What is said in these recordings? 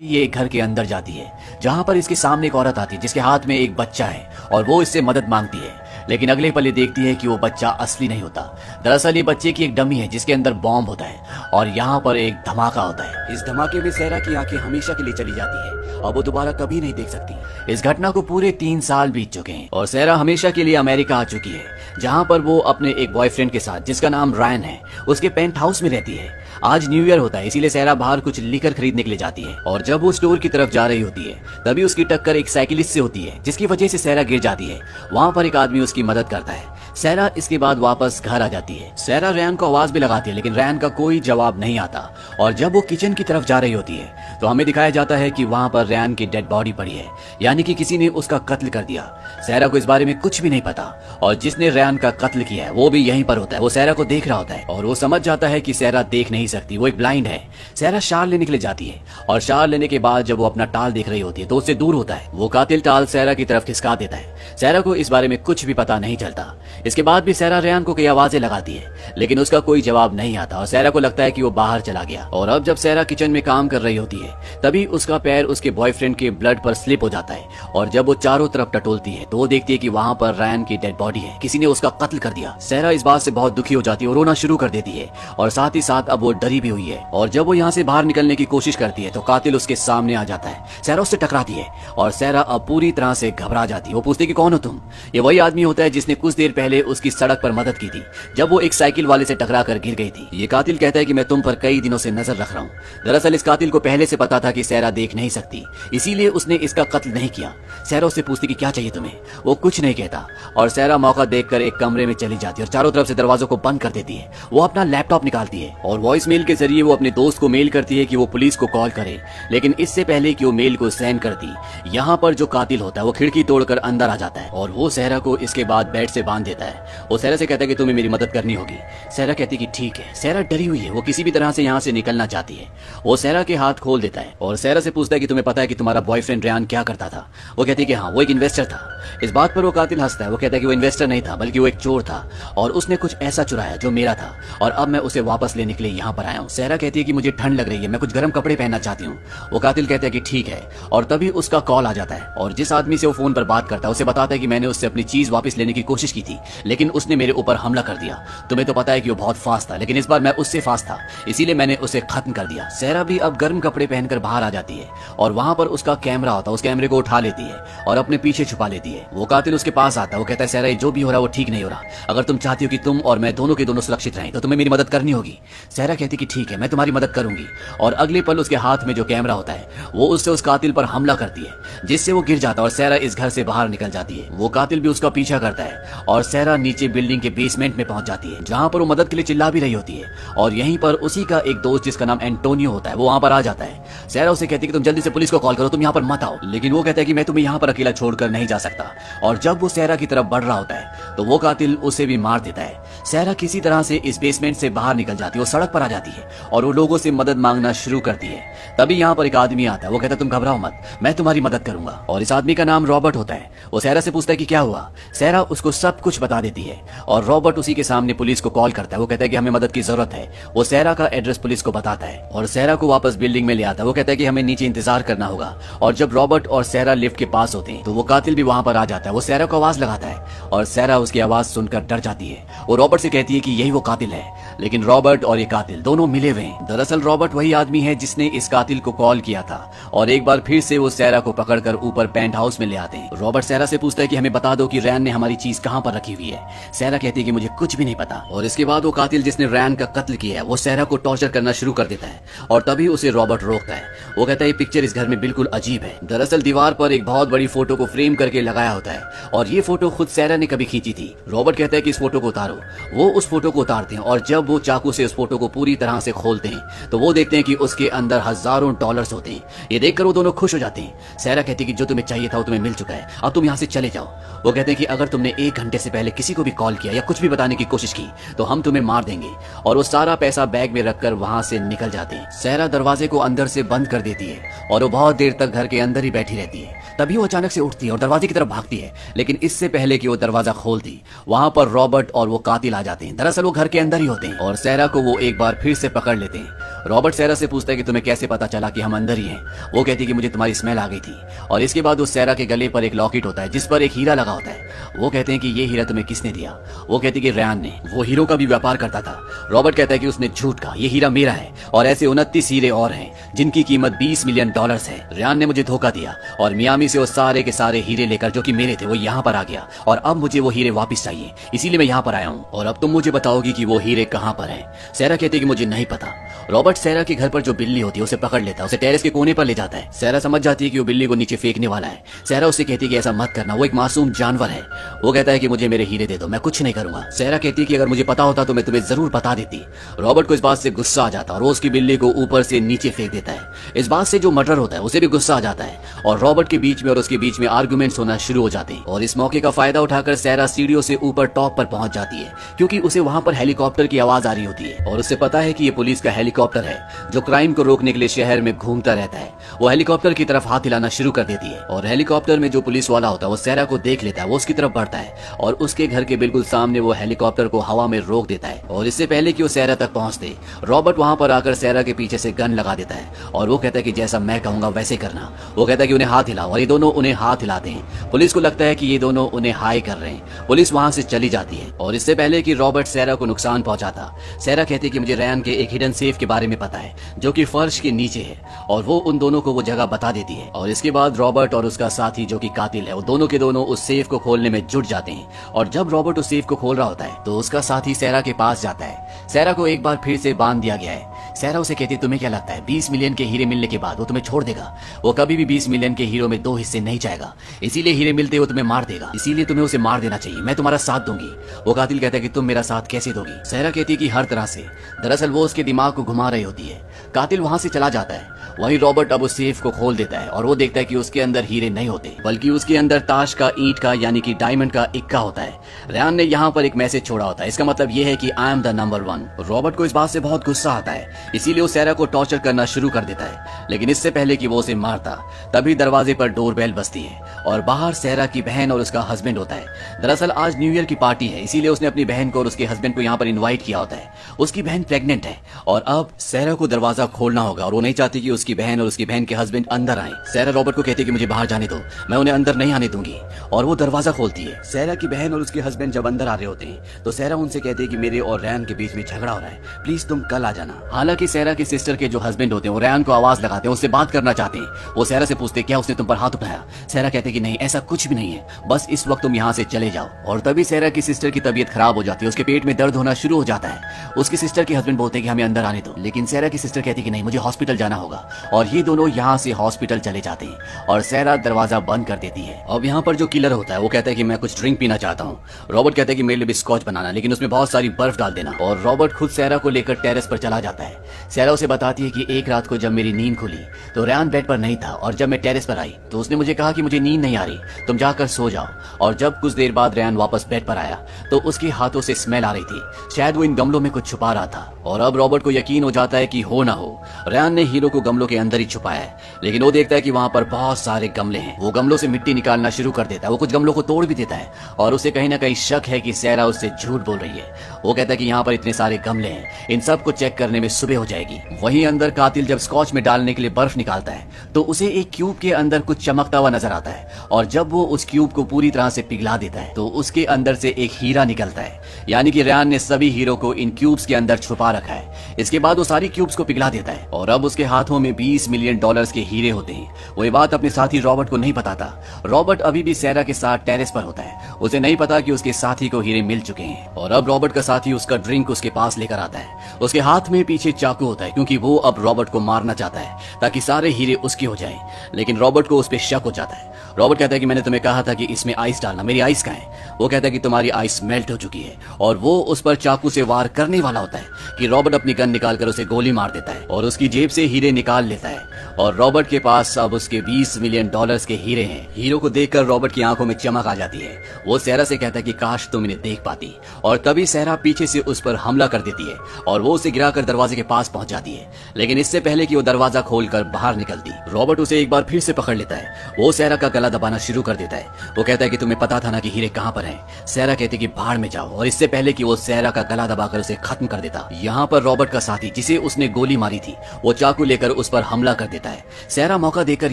ये एक घर के अंदर जाती है जहां पर इसके सामने एक औरत आती है जिसके हाथ में एक बच्चा है और वो इससे मदद मांगती है। लेकिन अगले पल ये देखती है कि वो बच्चा असली नहीं होता। दरअसल ये बच्चे की एक डमी है जिसके अंदर बॉम्ब होता है और यहाँ पर एक धमाका होता है। इस धमाके में सहरा की आंखें हमेशा के लिए चली जाती है और वो दोबारा कभी नहीं देख सकती। इस घटना को पूरे 3 साल बीत चुके हैं और सहरा हमेशा के लिए अमेरिका आ चुकी है जहाँ पर वो अपने एक बॉयफ्रेंड के साथ जिसका नाम रायन है उसके पेंट हाउस में रहती है। आज न्यू ईयर होता है इसीलिए सहरा बाहर कुछ लिकर खरीदने के लिए जाती है और जब वो स्टोर की तरफ जा रही होती है तभी उसकी टक्कर एक साइकिलिस्ट से होती है जिसकी वजह से सहरा गिर जाती है। वहाँ पर एक आदमी उसकी मदद करता है। सहरा इसके बाद वापस घर आ जाती है। सहरा रैन को आवाज भी लगाती है लेकिन रैन का कोई जवाब नहीं आता और जब वो किचन की तरफ जा रही होती है तो हमें दिखाया जाता है कि वहाँ पर रैन की डेड बॉडी पड़ी है, यानी कि किसी ने उसका कत्ल कर दिया। सहरा को इस बारे में कुछ भी नहीं पता और जिसने रैन का कत्ल किया है वो भी यहीं पर होता है। वो सहरा को देख रहा होता है और वो समझ जाता है कि सहरा देख नहीं सकती, वो एक ब्लाइंड है। सहरा शाल लेने के लिए जाती है और शाल लेने के बाद जब वो अपना टाल देख रही होती है तो उससे दूर होता है। वो कातिल टाल सहरा की तरफ खिसका देता है। सहरा को इस बारे में कुछ भी पता नहीं चलता। इसके बाद भी सहरा रैन को कई आवाजें लगाती है लेकिन उसका कोई जवाब नहीं आता और सहरा को लगता है कि वो बाहर चला गया। और अब जब सहरा किचन में काम कर रही होती है तभी उसका पैर उसके बॉयफ्रेंड के ब्लड पर स्लिप हो जाता है और जब वो चारों तरफ टटोलती है तो वो देखती है कि वहाँ पर रैन की डेड बॉडी है, किसी ने उसका कत्ल कर दिया। सहरा इस बात से बहुत दुखी हो जाती है और रोना शुरू कर देती है और साथ ही साथ अब वो डरी भी हुई है। और जब वो यहाँ से बाहर निकलने की कोशिश करती है तो कातिल उसके सामने आ जाता है। सहरा उससे टकराती है और सहरा अब पूरी तरह से घबरा जाती है। वो पूछती है कि कौन हो तुम? ये वही आदमी होता है जिसने कुछ देर पहले उसकी सड़क पर मदद की थी जब वो एक साइकिल वाले से टकरा कर गिर गई थी। ये कातिल कहता है कि मैं तुम पर कई दिनों से नजर रख रहा हूँ। दरअसल इस कातिल को पहले से पता था कि सहरा देख नहीं सकती, इसीलिए उसने इसका कत्ल नहीं किया। सहरा उससे पूछती कि क्या चाहिए तुम्हें? वो कुछ नहीं कहता और सहरा मौका देखकर एक कमरे में चली जाती है और चारों तरफ से दरवाजों को बंद कर देती है। वो अपना लैपटॉप निकालती है और वॉइस मेल के जरिए वो अपने दोस्त को मेल करती है कि वो पुलिस को कॉल करे। लेकिन इससे पहले कि वो मेल को सेंड करती, यहाँ पर जो कातिल होता है वो खिड़की तोड़कर अंदर आ जाता है और वो सहरा को इसके बाद बेड से बांध देता है। वो सहरा से कहता है कि तुम्हें मेरी मदद करनी होगी। सहरा कहती कि ठीक है। सहरा डरी हुई है, वो किसी भी तरह से यहाँ से निकलना चाहती है। वो सहरा के हाथ खोल देता है और सहरा से पूछता है कि तुम्हें पता है कि तुम्हारा बॉयफ्रेंड रैन क्या करता था? वो कहती है कि हाँ, वो एक इन्वेस्टर था। इस बात पर वो कातिल हंसता है। वो कहता है कि वो इन्वेस्टर नहीं था बल्कि वो एक चोर था और उसने कुछ ऐसा चुराया जो मेरा था और अब मैं उसे वापस लेने के लिए यहाँ पर आया हूँ। सहरा कहती है कि मुझे ठंड लग रही है, मैं कुछ गर्म कपड़े पहनना चाहती हूँ। वो कातिल कहता है कि ठीक है और तभी उसका कॉल आ जाता है और जिस आदमी से वो फोन पर बात करता है उसे बताता है कि मैंने उससे अपनी चीज वापस लेने की कोशिश की थी लेकिन उसने मेरे ऊपर हमला कर दिया। तुम्हें तो पता है कि वो बहुत फास्ट था लेकिन इस बार मैं उससे फास्ट था, इसीलिए मैंने उसे खत्म कर दिया। सहरा भी अब गर्म कपड़े पहनकर बाहर आ जाती है और वहां पर उसका कैमरा होता है। उस कैमरे को उठा लेती है और अपने पीछे छुपा लेती है। वो कातिल उसके पास आता है। वो कहता है सहरा, जो भी हो रहा है वो ठीक नहीं हो रहा। अगर तुम चाहती हो कि तुम और मैं दोनों के दोनों सुरक्षित रहें तो तुम्हें मेरी मदद करनी होगी। सहरा कहती कि ठीक है, मैं तुम्हारी मदद करूंगी। और अगले पल उसके हाथ में जो कैमरा होता है वो उससे उस कातिल पर हमला करती है जिससे वो गिर जाता है और सहरा इस घर से बाहर निकल जाती है। वो कातिल भी उसका पीछा करता है और सहरा नीचे बिल्डिंग के बेसमेंट में पहुंच जाती है जहां पर वो मदद के लिए चिल्ला भी रही होती है। और यहीं पर उसी का एक दोस्त जिसका नाम एंटोनियो होता है वो वहां पर आ जाता है। सहरा उसे कहती है कि तुम जल्दी से पुलिस को कॉल करो, तुम यहाँ पर मत आओ। लेकिन वो कहता है कि मैं तुम्हें यहाँ पर अकेला छोड़कर नहीं जा सकता। और जब वो सहरा की तरफ बढ़ रहा होता है तो वो कातिल उसे भी मार देता है। सहरा किसी तरह से इस बेसमेंट से बाहर निकल जाती है, वो सड़क पर आ जाती है और वो लोगों से मदद मांगना शुरू करती है। तभी यहाँ पर एक आदमी आता है। वो कहता है तुम घबराओ मत, मैं तुम्हारी मदद करूंगा। और इस आदमी का नाम रॉबर्ट होता है। वो सहरा से पूछता है कि क्या हुआ। सहरा उसको सब कुछ बता देती है और रॉबर्ट उसी के सामने पुलिस को कॉल करता है। वो कहता है कि हमें मदद की जरूरत है। वो सहरा का एड्रेस पुलिस को बताता है और सहरा को वापस बिल्डिंग में ले आता है। वो कहता है कि हमें नीचे इंतजार करना होगा। और जब रॉबर्ट और सहरा लिफ्ट के पास होते हैं तो वो कातिल भी वहां पर आ जाता है। वो सहरा को आवाज लगाता है और सहरा उसकी आवाज सुनकर डर जाती है। वो रॉबर्ट से कहती है कि यही वो कातिल है। लेकिन रॉबर्ट और ये कातिल दोनों मिले हुए हैं। दरअसल रॉबर्ट वही आदमी है जिसने इस कातिल को कॉल किया था और एक बार फिर से वो सहरा को पकड़कर ऊपर पेंट हाउस में ले आते हैं। रॉबर्ट सहरा से पूछता है कि हमें बता दो कि रैन ने हमारी चीज कहां पर रखी हुई है। सहरा कहती है कि मुझे कुछ भी नहीं पता। और इसके बाद वो कातिल जिसने रैन का कत्ल किया है वो सहरा को टॉर्चर करना शुरू कर देता है और तभी उसे रॉबर्ट रोकता है। वो कहता है ये पिक्चर इस घर में बिल्कुल अजीब है। दरअसल दीवार पर एक बहुत बड़ी फोटो को फ्रेम करके लगाया होता है और ये फोटो खुद सहरा ने कभी खींची थी। रॉबर्ट कहता है कि इस फोटो को उतारो। वो उस फोटो को उतारते हैं और जब वो चाकू से उस फोटो को पूरी तरह से खोलते हैं तो वो देखते हैं कि उसके अंदर हजारों डॉलर्स होते हैं। ये देखकर वो दोनों खुश हो जाते हैं। सहरा कहती है कि जो तुम्हें चाहिए था वो तुम्हें मिल चुका है, अब तुम यहाँ से चले जाओ। वो कहते हैं कि अगर तुमने 1 घंटे से पहले किसी को भी कॉल किया या कुछ भी बताने की कोशिश की तो हम तुम्हें मार देंगे। और वो सारा पैसा बैग में रखकर वहां से निकल जाते हैं। सहरा दरवाजे को अंदर से बंद कर देती है और वो बहुत देर तक घर के अंदर ही बैठी रहती है। तभी वो अचानक से उठती है और दरवाजे की तरफ भागती है। लेकिन इससे पहले कि वो दरवाजा खोलती वहां पर रॉबर्ट और वो कातिल आ जाते हैं। दरअसल वो घर के अंदर ही होते हैं और सहरा को वो एक बार फिर से पकड़ लेते हैं। रॉबर्ट सैरा से पूछता है कि तुम्हें कैसे पता चला कि हम अंदर ही हैं। वो कहती है कि मुझे तुम्हारी स्मेल आ गई थी। और इसके बाद उस सैरा के गले पर एक लॉकेट होता है जिस पर एक हीरा लगा होता है। वो कहते हैं कि ये हीरा तुम्हें किसने दिया। वो कहती है कि रयान ने। वो हीरो का भी व्यापार करता था। रॉबर्ट कहता है कि उसने झूठ कहा, ये हीरा मेरा है और ऐसे 29 हीरे और हैं जिनकी कीमत $20 मिलियन है। रयान ने मुझे धोखा दिया और मियामी से वो सारे के सारे हीरे लेकर जो कि मेरे थे वो यहाँ पर आ गया और अब मुझे वो हीरे वापस चाहिए, इसीलिए मैं यहाँ पर आया हूँ और अब तुम मुझे बताओगी कि वो हीरे कहाँ पर हैं। सैरा कहती है कि मुझे नहीं पता। रॉबर्ट सैरा के घर पर जो बिल्ली होती है उसे पकड़ लेता है, उसे टेरेस के कोने पर ले जाता है। सैरा समझ जाती है कि वो बिल्ली को नीचे फेंकने वाला है। सैरा उससे कहती है कि ऐसा मत करना, वो एक मासूम जानवर है। वो कहता है कि मुझे मेरे हीरे दे दो, मैं कुछ नहीं करूंगा। सैरा कहती है कि अगर मुझे पता होता तो मैं तुम्हें जरूर बता देती। रॉबर्ट को इस बात से गुस्सा आ जाता है और वो उसकी बिल्ली को ऊपर से नीचे फेंक देता है। इस बात से जो मर्डर होता है उसे भी गुस्सा आ जाता है और रॉबर्ट के बीच में और उसके बीच में आर्गुमेंट्स होना शुरू हो जाते हैं। और इस मौके का फायदा उठाकर सैरा सीढ़ियों से ऊपर टॉप पर पहुंच जाती है क्योंकि उसे वहां पर हेलीकॉप्टर की आवाज आ रही होती है और उसे पता है कि ये पुलिस का हेलीकॉप्टर है जो क्राइम को रोकने के लिए शहर में घूमता रहता है। वो हेलीकॉप्टर की तरफ हाथ हिलाना शुरू कर देती है और हेलीकॉप्टर में जो पुलिस वाला होता है वो सैरा को देख लेता है। वो उसकी तरफ बढ़ता है और उसके घर के बिल्कुल सामने वो हेलीकॉप्टर को हवा में रोक देता है और इससे पहले कि वो सैरा तक पहुंचते रॉबर्ट वहां पर आकर सैरा के पीछे से गन लगा देता है और वो कहता है कि जैसा मैं कहूंगा वैसे करना। वो कहता है कि उन्हें हाथ हिलाओ और ये दोनों उन्हें हाथ हिलाते हैं। पुलिस को लगता है कि ये दोनों उन्हें हाई कर रहे हैं। पुलिस वहां से चली जाती है और इससे पहले कि रॉबर्ट सैरा को नुकसान पहुंचाता, सैरा कहती है कि मुझे रयान के एक हिडन सेफ के बारे में पता है जो कि फर्श के नीचे है और वो उन दोनों को वो जगह बता देती है। और इसके बाद रॉबर्ट और उसका साथी जो कि कातिल है वो दोनों के दोनों उस सेफ को खोलने में जुट जाते हैं। और जब रॉबर्ट उस सेफ को खोल रहा होता है तो उसका साथी सैरा के पास जाता है। सैरा को एक बार फिर से बांध दिया गया है। सैरा उसे कहती है तुम्हें क्या लगता है 20 मिलियन के हीरे मिलने के बाद वो तुम्हें छोड़ देगा? वो कभी भी 20 मिलियन के हीरो में 2 हिस्से नहीं चाहेगा, इसीलिए हीरे मिलते वो तुम्हें मार देगा, इसीलिए तुम्हें उसे मार देना चाहिए। मैं तुम्हारा साथ दूंगी। वो कातिल कहता है कि तुम मेरा साथ कैसे दोगी? सैरा कहती है कि हर तरह से। दरअसल वो उसके दिमाग को घुमा रही होती है। कातिल वहां से चला जाता है। वहीं रॉबर्ट अब उस सेफ को खोल देता है और वो देखता है कि उसके अंदर हीरे नहीं होते बल्कि उसके अंदर ताश का ईंट का यानी कि डायमंड का इक्का होता है। रयान ने यहाँ पर एक मैसेज छोड़ा होता है, इसका मतलब ये है कि I am the number 1। Robert को इस बात से बहुत गुस्सा आता है, इसीलिए वो सैरा को टॉर्चर करना शुरू कर देता है। लेकिन इससे पहले कि वो उसे मारता तभी दरवाजे पर डोरबेल बजती है और बाहर सैरा की बहन और उसका हस्बैंड होता है। दरअसल आज न्यू ईयर की पार्टी है, इसीलिए उसने अपनी बहन को और उसके हस्बैंड को यहाँ पर इन्वाइट किया होता है। उसकी बहन प्रेग्नेंट है और अब सैरा को दरवाजा खोलना होगा और वो नहीं चाहती कि उसकी बहन और उसकी बहन के हस्बैंड अंदर आए। सैरा रॉबर्ट को कहती है कि मुझे बाहर जाने दो, मैं उन्हें अंदर नहीं आने दूंगी और वो दरवाजा खोलती है। सैरा की बहन और उसके हस्बैंड जब अंदर आ रहे होते हैं तो सैरा उनसे कहती है कि मेरे और रयान के बीच में झगड़ा हो रहा है, प्लीज तुम कल आ जाना। हालांकि सैरा की सिस्टर के जो हस्बैंड होते हैं वो रयान को आवाज लगाते हैं, उससे बात करना चाहते हैं। वो सैरा से पूछते क्या उसने तुम पर हाथ उठाया? सैरा कहते कि नहीं ऐसा कुछ भी नहीं है, बस इस वक्त तुम यहाँ से चले जाओ। और तभी सैरा की सिस्टर की तबीयत खराब हो जाती है, उसके पेट में दर्द होना शुरू हो जाता है। उसकी सिस्टर के हस्बैंड बोलते हैं कि हमें अंदर आने दो, लेकिन सैरा की सिस्टर कहती कि नहीं मुझे हॉस्पिटल जाना होगा और ये दोनों यहाँ से हॉस्पिटल चले जाते हैं और सैरा दरवाजा बंद कर देती है। अब यहाँ पर जो किलर होता है वो कहता है कि मैं कुछ ड्रिंक पीना चाहता हूँ। रॉबर्ट कहता है कि मेरे लिए भी स्कॉच बनाना, लेकिन उसमें बहुत सारी बर्फ डाल देना। और रॉबर्ट खुद सैरा को लेकर टेरेस पर चला जाता है। सैरा उसे बताती है कि एक रात को जब मेरी नींद खुली तो रयान बेड पर नहीं था और जब मैं टेरेस पर आई तो उसने मुझे कहा कि मुझे नींद नहीं आ रही, तुम जाकर सो जाओ। और जब कुछ देर बाद रयान वापस बेड पर आया तो उसके हाथों से स्मेल आ रही थी, शायद वो इन गमलों में कुछ छुपा रहा था। और अब रॉबर्ट को यकीन हो जाता है कि हो ना हो रयान ने हीरो को गमलों के अंदर ही छुपाया है। लेकिन वो देखता है कि वहां पर बहुत सारे गमले हैं। वो गमलों से मिट्टी निकालना शुरू कर देता है, वो कुछ गमलों को तोड़ भी देता है और उसे कहीं ना कहीं शक है कि सैरा उससे झूठ बोल रही है। वो कहता है कि यहाँ पर इतने सारे गमले हैं, इन सब को चेक करने में सुबह हो जाएगी। वहीं अंदर कातिल जब स्कॉच में डालने के लिए बर्फ निकालता है तो उसे एक क्यूब के अंदर कुछ चमकता हुआ नजर आता है और जब वो उस क्यूब को पूरी तरह से पिघला देता है तो उसके अंदर से एक हीरा निकलता है, यानी कि रयान ने सभी हीरो को इन क्यूब्स के अंदर छुपा रखा है। इसके बाद वो सारी क्यूब्स को पिघला देता है और अब उसके हाथों में $20 मिलियन के हीरे होते हैं। वो ये बात अपने साथी रॉबर्ट को नहीं बताता। रॉबर्ट अभी भी सैरा के साथ टेरेस पर होता है, उसे नहीं पता कि उसके साथी को हीरे मिल चुके हैं। और अब रॉबर्ट का साथी उसका ड्रिंक उसके पास लेकर आता है। उसके हाथ में पीछे चाकू होता है क्योंकि वो अब रॉबर्ट को मारना चाहता है ताकि सारे हीरे उसके हो जाएं। लेकिन रॉबर्ट को उस पर शक हो जाता है। रॉबर्ट कहता है कि मैंने तुम्हें कहा था कि इसमें आइस डालना, मेरी आइस कहाँ है? वो कहता है कि तुम्हारी आइस मेल्ट हो चुकी है और वो उस पर चाकू से वार करने वाला होता है कि रॉबर्ट अपनी गन निकालकर उसे गोली मार देता है और उसकी जेब से हीरे निकाल लेता है। और रॉबर्ट के पास अब उसके 20 मिलियन डॉलर्स के हीरे हैं। हीरो को देखकर रॉबर्ट की आंखों में चमक आ जाती है। वो सहरा से कहता है कि काश तुम इन्हें देख पाती, और तभी सहरा पीछे से उस पर हमला कर देती है और वो उसे गिराकर दरवाजे के पास पहुंच जाती है, लेकिन इससे पहले कि वो दरवाजा खोलकर बाहर निकलती, रॉबर्ट उसे एक बार फिर से पकड़ लेता है। वो सहरा का गला दबाना शुरू कर देता है। वो कहता है कि तुम्हें पता था ना कि हीरे कहां पर हैं। सहरा कहती है कि बाहर में जाओ, और इससे पहले कि वो सहरा का गला दबाकर उसे खत्म कर देता, यहाँ पर रॉबर्ट का साथी जिसे उसने गोली मारी थी वो चाकू लेकर उस पर हमला कर देता है। सहरा मौका देकर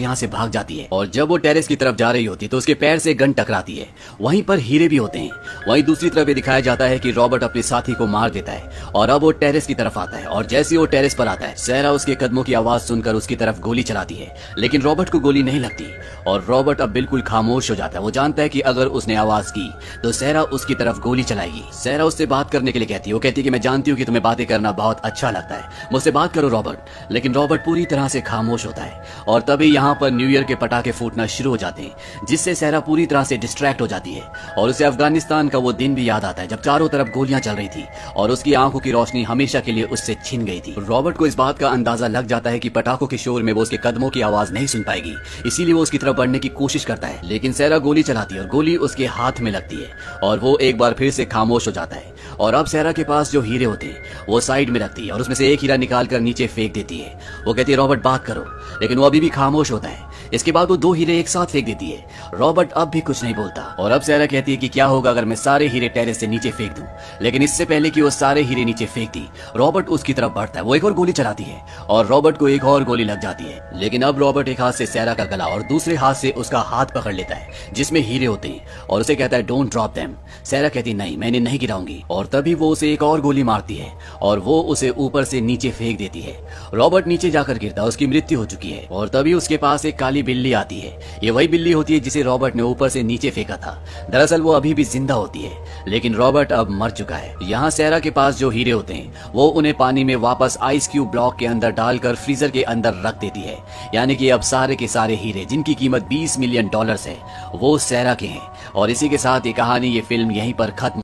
यहाँ से भाग जाती है, और जब वो टेरेस की तरफ जा रही होती तो उसके पैर से गन टकराती है। वहीं पर हीरे भी होते हैं। वहीं दूसरी तरफ ये दिखाया जाता है कि रॉबर्ट अपने साथी को मार देता है, और अब वो टेरेस की तरफ आता है, और जैसे वो टेरेस पर आता है सहरा उसके कदमों की आवाज सुनकर उसकी तरफ गोली चलाती है, लेकिन रॉबर्ट को गोली नहीं लगती, और रॉबर्ट अब बिल्कुल खामोश हो जाता है। वो जानता है कि अगर उसने आवाज की तो सहरा उसकी तरफ गोली चलाएगी। सहरा उससे बात करने के लिए कहती है। वो कहती है कि मैं जानती हूँ कि तुम्हें बातें करना बहुत अच्छा लगता है, मुझसे बात करो रॉबर्ट। लेकिन रॉबर्ट पूरी तरह से खामोश होता है, और तभी यहाँ पर न्यू ईयर के पटाखे फूटना शुरू हो जाते हैं, जिससे सहरा पूरी तरह से डिस्ट्रैक्ट हो जाती है, और उसे अफगानिस्तान का वो दिन भी याद आता है जब चारों तरफ गोलियां चल रही थी और उसकी आंखों की रोशनी हमेशा के लिए उससे छिन गई थी। रॉबर्ट को इस बात का अंदाजा लग जाता है कि पटाखों के शोर में वो उसके कदमों की आवाज नहीं सुन पाएगी, इसीलिए वो उसकी तरफ बढ़ने की कोशिश करता है, लेकिन सहरा गोली चलाती है और गोली उसके हाथ में लगती है, और वो एक बार फिर से खामोश हो जाता है। और अब सहरा के पास जो हीरे होते हैं वो साइड में रखती है, और उसमें से एक हीरा निकाल कर नीचे फेंक देती है। वो कहती है रॉबर्ट बात करो, लेकिन वो अभी भी खामोश होता है। इसके बाद वो 2 हीरे एक साथ फेंक देती है। रॉबर्ट अब भी कुछ नहीं बोलता, और अब सहरा कहती है कि क्या होगा अगर मैं सारे हीरे टेरेस से नीचे फेंक दूं। लेकिन इससे पहले कि वो सारे हीरे नीचे फेंकती, रॉबर्ट उसकी तरफ बढ़ता है। वो एक और गोली चलाती है, और रॉबर्ट को एक और गोली लग जाती है, लेकिन अब रॉबर्ट एक हाथ से सहरा का गला और दूसरे हाथ से उसका हाथ पकड़ लेता है जिसमें हीरे होते हैं, और उसे कहता है डोंट ड्रॉप देम। सहरा कहती नहीं, मैं इन्हें नहीं गिराऊंगी, और तभी वो उसे एक और गोली मारती है, और वो उसे ऊपर से नीचे फेंक देती है। रॉबर्ट नीचे जाकर गिरता, उसकी मृत्यु हो चुकी है, और तभी उसके पास एक काली बिल्ली आती है। ये वही बिल्ली होती है जिसे रॉबर्ट ने ऊपर से नीचे फेंका था। दरअसल वो अभी भी जिंदा होती है, लेकिन रॉबर्ट अब मर चुका है। यहाँ सहरा के पास जो हीरे होते हैं वो उन्हें पानी में वापस आइस क्यूब ब्लॉक के अंदर डालकर फ्रीजर के अंदर रख देती है, यानी कि अब सारे के सारे हीरे जिनकी कीमत 20 मिलियन डॉलर्स है वो सहरा के हैं। और इसी के साथ ये कहानी, ये फिल्म यहीं पर खत्म।